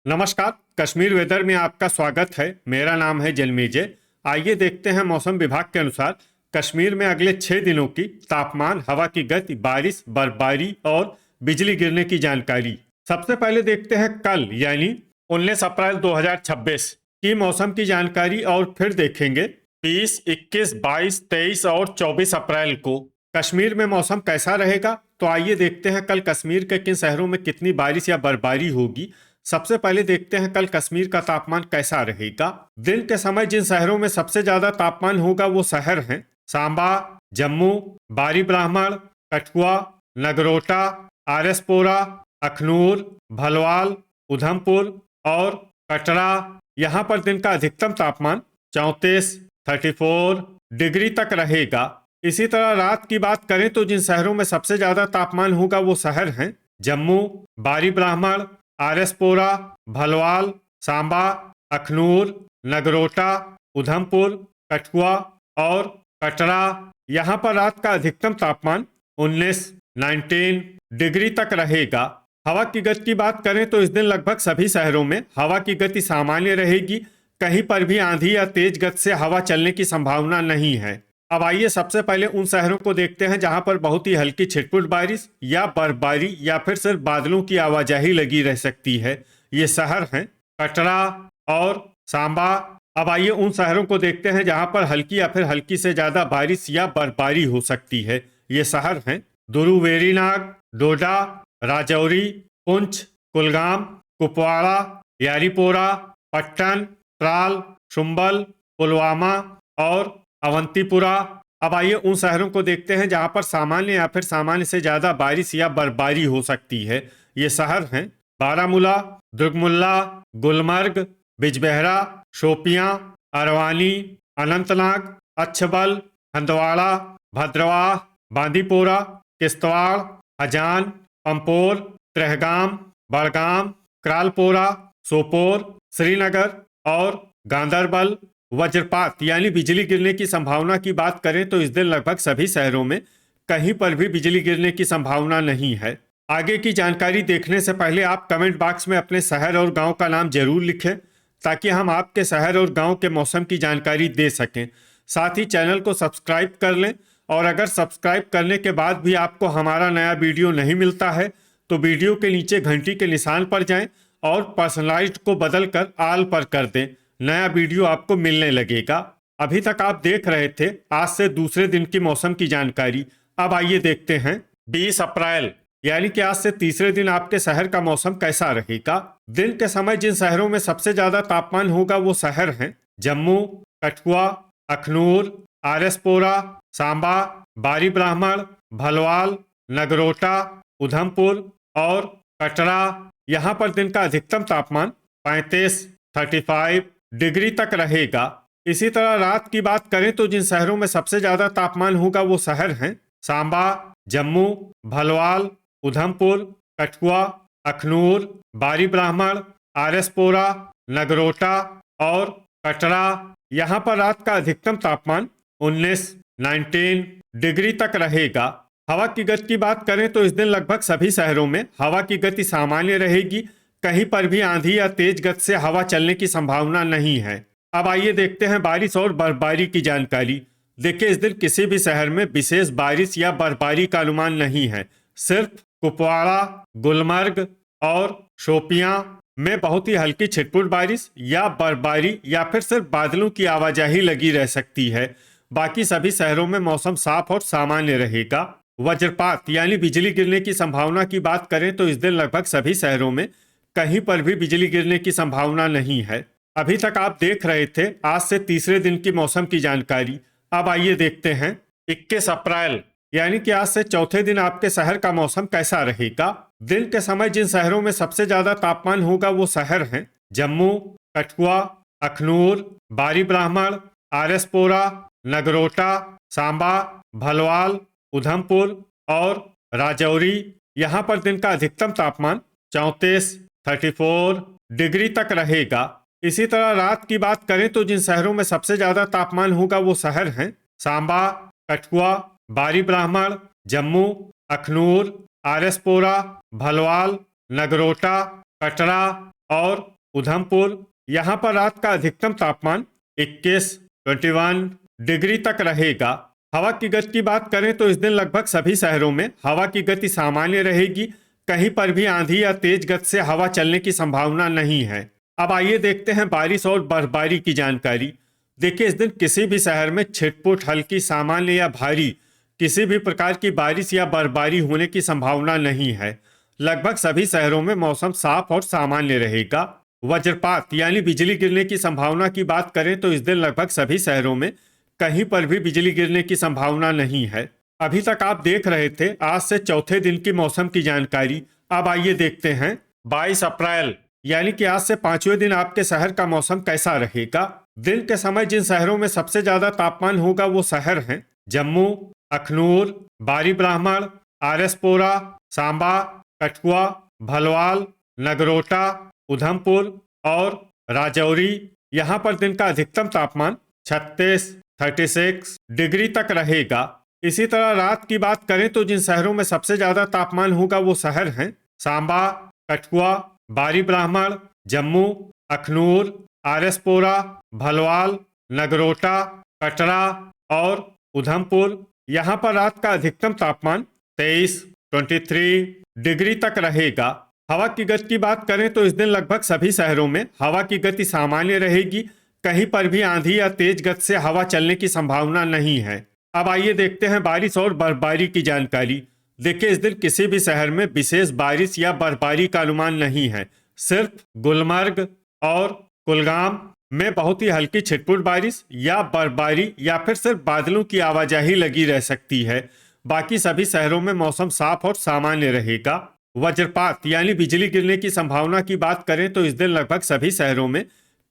नमस्कार। कश्मीर वेदर में आपका स्वागत है। मेरा नाम है जलमेजय। आइए देखते हैं मौसम विभाग के अनुसार कश्मीर में अगले 6 दिनों की तापमान, हवा की गति, बारिश, बर्फबारी और बिजली गिरने की जानकारी। सबसे पहले देखते हैं कल यानी 19 अप्रैल 2026 की मौसम की जानकारी और फिर देखेंगे 20, 21, 22, 23 और 24 अप्रैल को कश्मीर में मौसम कैसा रहेगा। तो आइए देखते हैं कल कश्मीर के किन शहरों में कितनी बारिश या बर्फबारी होगी। सबसे पहले देखते हैं कल कश्मीर का तापमान कैसा रहेगा। दिन के समय जिन शहरों में सबसे ज्यादा तापमान होगा वो शहर हैं सांबा, जम्मू, बारी ब्राह्मण, कठुआ, नगरोटा, आरएसपोरा, अखनूर, भलवाल, उधमपुर और कटरा। यहाँ पर दिन का अधिकतम तापमान 34 डिग्री तक रहेगा। इसी तरह रात की बात करें तो जिन शहरों में सबसे ज्यादा तापमान होगा वो शहर हैं जम्मू, बारी ब्राह्मण, आरएसपोरा, भलवाल, सांबा, अखनूर, नगरोटा, उधमपुर, कठुआ और कटरा। यहाँ पर रात का अधिकतम तापमान 19 डिग्री तक रहेगा। हवा की गति की बात करें तो इस दिन लगभग सभी शहरों में हवा की गति सामान्य रहेगी। कहीं पर भी आंधी या तेज गति से हवा चलने की संभावना नहीं है। अब आइए सबसे पहले उन शहरों को देखते हैं जहां पर बहुत ही हल्की छिटपुट बारिश या बर्फबारी या फिर सिर्फ बादलों की आवाजाही लगी रह सकती है। ये शहर हैं कटरा और सांबा। अब आइए उन शहरों को देखते हैं जहां पर हल्की या फिर हल्की से ज्यादा बारिश या बर्फबारी हो सकती है। ये शहर हैं दुरू वेरीनाग, डोडा, राजौरी, पुंछ, कुलगाम, कुपवाड़ा, यारीपोरा, पट्टन, त्राल, शुम्बल, पुलवामा और अवंतीपुरा। अब आइए उन शहरों को देखते हैं जहां पर सामान्य या फिर सामान्य से ज्यादा बारिश या बर्फबारी हो सकती है। ये शहर हैं बारामूला, दुर्गमुल्ला, गुलमर्ग, बिजबेहरा, शोपियां, अरवानी, अनंतनाग, अच्छबल, हंदवाड़ा, भद्रवाह, बांदीपोरा, किश्तवाड़, हजान, पंपोर, त्रेहगाम, बड़गाम, क्रालपोरा, सोपोर, श्रीनगर और गांदरबल। वज्रपात यानी बिजली गिरने की संभावना की बात करें तो इस दिन लगभग सभी शहरों में कहीं पर भी बिजली गिरने की संभावना नहीं है। आगे की जानकारी देखने से पहले आप कमेंट बॉक्स में अपने शहर और गांव का नाम जरूर लिखें ताकि हम आपके शहर और गांव के मौसम की जानकारी दे सकें। साथ ही चैनल को सब्सक्राइब कर लें और अगर सब्सक्राइब करने के बाद भी आपको हमारा नया वीडियो नहीं मिलता है तो वीडियो के नीचे घंटी के निशान पर जाएं और पर्सनलाइज्ड को बदलकर ऑल पर कर दें। नया वीडियो आपको मिलने लगेगा। अभी तक आप देख रहे थे आज से दूसरे दिन की मौसम की जानकारी। अब आइए देखते हैं 20 अप्रैल यानी कि आज से तीसरे दिन आपके शहर का मौसम कैसा रहेगा। दिन के समय जिन शहरों में सबसे ज्यादा तापमान होगा वो शहर हैं जम्मू, कठुआ, अखनूर, आरएसपोरा, सांबा, बारी ब्राह्मण, भलवाल, नगरोटा, उधमपुर और कटरा। यहाँ पर दिन का अधिकतम तापमान 35 डिग्री तक रहेगा। इसी तरह रात की बात करें तो जिन शहरों में सबसे ज्यादा तापमान होगा वो शहर हैं सांबा, जम्मू, भलवाल, उधमपुर, कठुआ, अखनूर, बारी ब्राह्मण, आरएसपोरा, नगरोटा और कटरा। यहाँ पर रात का अधिकतम तापमान 19 डिग्री तक रहेगा। हवा की गति की बात करें तो इस दिन लगभग सभी शहरों में हवा की गति सामान्य रहेगी। कहीं पर भी आंधी या तेज गति से हवा चलने की संभावना नहीं है। अब आइए देखते हैं बारिश और बर्फबारी की जानकारी। देखिए इस दिन किसी भी शहर में विशेष बारिश या बर्फबारी का अनुमान नहीं है। सिर्फ कुपवाड़ा, गुलमर्ग और शोपियां में बहुत ही हल्की छिटपुट बारिश या बर्फबारी या फिर सिर्फ बादलों की आवाजाही लगी रह सकती है। बाकी सभी शहरों में मौसम साफ और सामान्य रहेगा। वज्रपात यानी बिजली गिरने की संभावना की बात करें तो इस दिन लगभग सभी शहरों में कहीं पर भी बिजली गिरने की संभावना नहीं है। अभी तक आप देख रहे थे आज से तीसरे दिन की मौसम की जानकारी। अब आइए देखते हैं 21 अप्रैल यानी कि आज से चौथे दिन आपके शहर का मौसम कैसा रहेगा। दिन के समय जिन शहरों में सबसे ज्यादा तापमान होगा वो शहर हैं जम्मू, कठुआ, अखनूर, बारी ब्राह्मण, आरएसपोरा, नगरोटा, सांबा, भलवाल, उधमपुर और राजौरी। यहाँ पर दिन का अधिकतम तापमान 34 डिग्री तक रहेगा। इसी तरह रात की बात करें तो जिन शहरों में सबसे ज्यादा तापमान होगा वो शहर हैं सांबा, कठुआ, बारी ब्राह्मण, जम्मू, अखनूर, आरएसपोरा, भलवाल, नगरोटा, कटरा और उधमपुर, यहाँ पर रात का अधिकतम तापमान 21 डिग्री तक रहेगा। हवा की गति की बात करें तो इस दिन लगभग सभी शहरों में हवा की गति सामान्य रहेगी। कहीं पर भी आंधी या तेज गति से हवा चलने की संभावना नहीं है। अब आइए देखते हैं बारिश और बर्फबारी की जानकारी। देखिए, इस दिन किसी भी शहर में छिटपुट, हल्की, सामान्य या भारी किसी भी प्रकार की बारिश या बर्फबारी होने की संभावना नहीं है। लगभग सभी शहरों में मौसम साफ और सामान्य रहेगा। वज्रपात यानी बिजली गिरने की संभावना की बात करें तो इस दिन लगभग सभी शहरों में कहीं पर भी बिजली गिरने की संभावना नहीं है। अभी तक आप देख रहे थे आज से चौथे दिन की मौसम की जानकारी। अब आइए देखते हैं 22 अप्रैल यानी कि आज से पांचवें दिन आपके शहर का मौसम कैसा रहेगा। दिन के समय जिन शहरों में सबसे ज्यादा तापमान होगा वो शहर हैं जम्मू, अखनूर, बारी ब्राह्मण, आरएसपोरा, सांबा, कठुआ, भलवाल, नगरोटा, उधमपुर और राजौरी। यहाँ पर दिन का अधिकतम तापमान 36 डिग्री तक रहेगा। इसी तरह रात की बात करें तो जिन शहरों में सबसे ज्यादा तापमान होगा वो शहर हैं सांबा, कठुआ, बारी ब्राह्मण, जम्मू, अखनूर, आरएसपोरा, भलवाल, नगरोटा, कटरा और उधमपुर। यहाँ पर रात का अधिकतम तापमान 23 डिग्री तक रहेगा। हवा की गति की बात करें तो इस दिन लगभग सभी शहरों में हवा की गति सामान्य रहेगी। कहीं पर भी आंधी या तेज गति से हवा चलने की संभावना नहीं है। अब आइए देखते हैं बारिश और बर्फबारी की जानकारी। देखिए, इस दिन किसी भी शहर में विशेष बारिश या बर्फबारी का अनुमान नहीं है। सिर्फ गुलमर्ग और कुलगाम में बहुत ही हल्की छिटपुट बारिश या बर्फबारी या फिर सिर्फ बादलों की आवाजाही लगी रह सकती है। बाकी सभी शहरों में मौसम साफ और सामान्य रहेगा। वज्रपात यानी बिजली गिरने की संभावना की बात करें तो इस दिन लगभग सभी शहरों में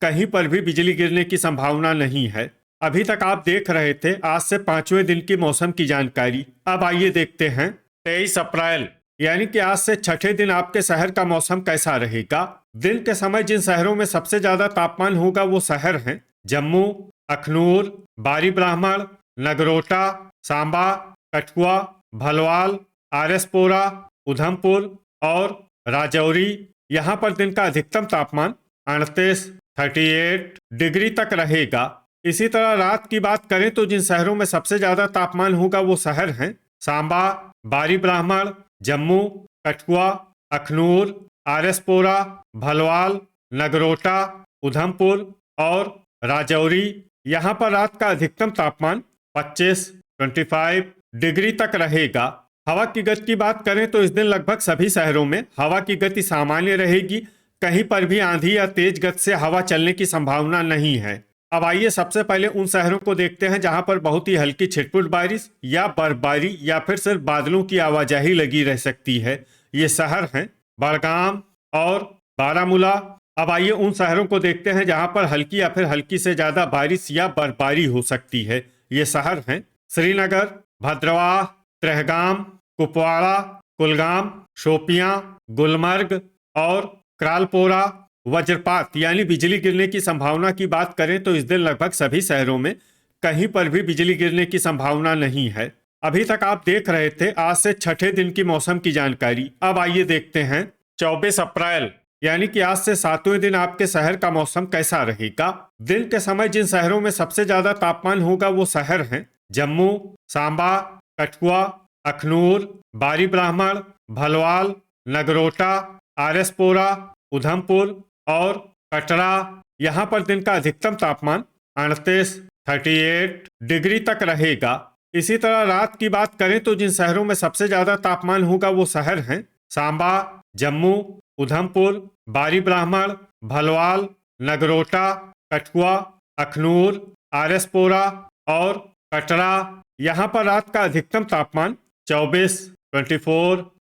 कहीं पर भी बिजली गिरने की संभावना नहीं है। अभी तक आप देख रहे थे आज से पांचवें दिन की मौसम की जानकारी। अब आइए देखते हैं 23 अप्रैल यानी कि आज से छठे दिन आपके शहर का मौसम कैसा रहेगा। दिन के समय जिन शहरों में सबसे ज्यादा तापमान होगा वो शहर हैं जम्मू, अखनूर, बारी ब्राह्मण, नगरोटा, सांबा, कठुआ, भलवाल, आरएसपोरा, उधमपुर और राजौरी। यहाँ पर दिन का अधिकतम तापमान 38 डिग्री तक रहेगा। इसी तरह रात की बात करें तो जिन शहरों में सबसे ज्यादा तापमान होगा वो शहर हैं सांबा, बारी ब्राह्मण, जम्मू, कठुआ, अखनूर, आरएसपोरा, भलवाल, नगरोटा, उधमपुर और राजौरी। यहाँ पर रात का अधिकतम तापमान 25 डिग्री तक रहेगा। हवा की गति की बात करें तो इस दिन लगभग सभी शहरों में हवा की गति सामान्य रहेगी। कहीं पर भी आंधी या तेज गति से हवा चलने की संभावना नहीं है। अब आइए सबसे पहले उन शहरों को देखते हैं जहां पर बहुत ही हल्की छिटपुट बारिश या बर्फबारी या फिर सिर्फ बादलों की आवाजाही लगी रह सकती है। ये शहर हैं बड़गाम और बारामूला। अब आइए उन शहरों को देखते हैं जहां पर हल्की या फिर हल्की से ज्यादा बारिश या बर्फबारी हो सकती है। ये शहर हैं श्रीनगर, भद्रवाह, त्रेहगाम, कुपवाड़ा, कुलगाम, शोपियां, गुलमर्ग और क्रालपोरा। वज्रपात यानी बिजली गिरने की संभावना की बात करें तो इस दिन लगभग सभी शहरों में कहीं पर भी बिजली गिरने की संभावना नहीं है। अभी तक आप देख रहे थे आज से छठे दिन की मौसम की जानकारी। अब आइए देखते हैं 24 अप्रैल यानी कि आज से सातवें दिन आपके शहर का मौसम कैसा रहेगा। दिन के समय जिन शहरों में सबसे ज्यादा तापमान होगा वो शहर हैं जम्मू, सांबा, कठुआ, अखनूर, बारी ब्राह्मण, भलवाल, नगरोटा, आरएसपोरा, उधमपुर और कटरा। यहाँ पर दिन का अधिकतम तापमान 38 डिग्री तक रहेगा। इसी तरह रात की बात करें तो जिन शहरों में सबसे ज्यादा तापमान होगा वो शहर हैं सांबा, जम्मू, उधमपुर, बारी ब्राह्मण, भलवाल, नगरोटा, कठुआ, अखनूर, आरएसपोरा और कटरा। यहाँ पर रात का अधिकतम तापमान 24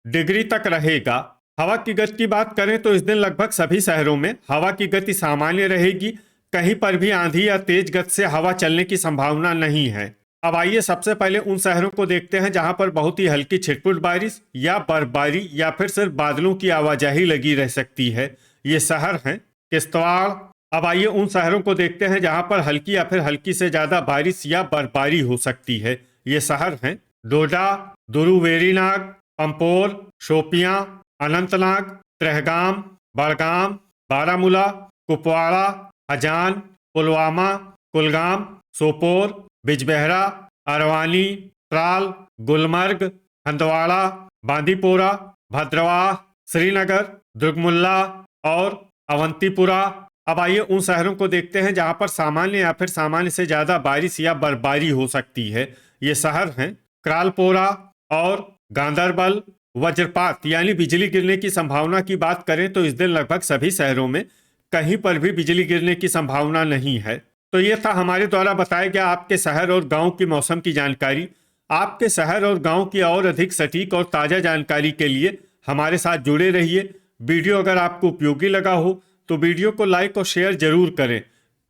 डिग्री तक रहेगा। हवा की गति की बात करें तो इस दिन लगभग सभी शहरों में हवा की गति सामान्य रहेगी। कहीं पर भी आंधी या तेज गति से हवा चलने की संभावना नहीं है। अब आइए सबसे पहले उन शहरों को देखते हैं जहां पर बहुत ही हल्की छिटपुट बारिश या बर्फबारी या फिर सिर्फ बादलों की आवाजाही लगी रह सकती है। ये शहर हैं किश्तवाड़। अब आइए उन शहरों को देखते हैं जहां पर हल्की या फिर हल्की से ज्यादा बारिश या बर्फबारी हो सकती है। ये शहर हैं डोडा, दुरुवेरीनाग, पंपोर, शोपियां, अनंतनाग, त्रेहगाम, बड़गाम, बारामूला, कुपवाड़ा, हजान, पुलवामा, कुलगाम, सोपोर, बिजबेहरा, अरवानी, त्राल, गुलमर्ग, हंदवाड़ा, बांदीपोरा, भद्रवाह, श्रीनगर, दुर्गमुल्ला और अवंतीपुरा। अब आइए उन शहरों को देखते हैं जहां पर सामान्य या फिर सामान्य से ज्यादा बारिश या बर्फबारी हो सकती है। ये शहर हैं क्रालपोरा और गांदरबल। वज्रपात यानी बिजली गिरने की संभावना की बात करें तो इस दिन लगभग सभी शहरों में कहीं पर भी बिजली गिरने की संभावना नहीं है। तो ये था हमारे द्वारा बताया गया आपके शहर और गांव की मौसम की जानकारी। आपके शहर और गांव की और अधिक सटीक और ताज़ा जानकारी के लिए हमारे साथ जुड़े रहिए। वीडियो अगर आपको उपयोगी लगा हो तो वीडियो को लाइक और शेयर जरूर करें।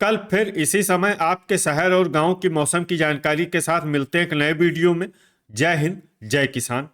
कल फिर इसी समय आपके शहर और गांव की मौसम की जानकारी के साथ मिलते हैं एक नए वीडियो में। जय हिंद, जय किसान।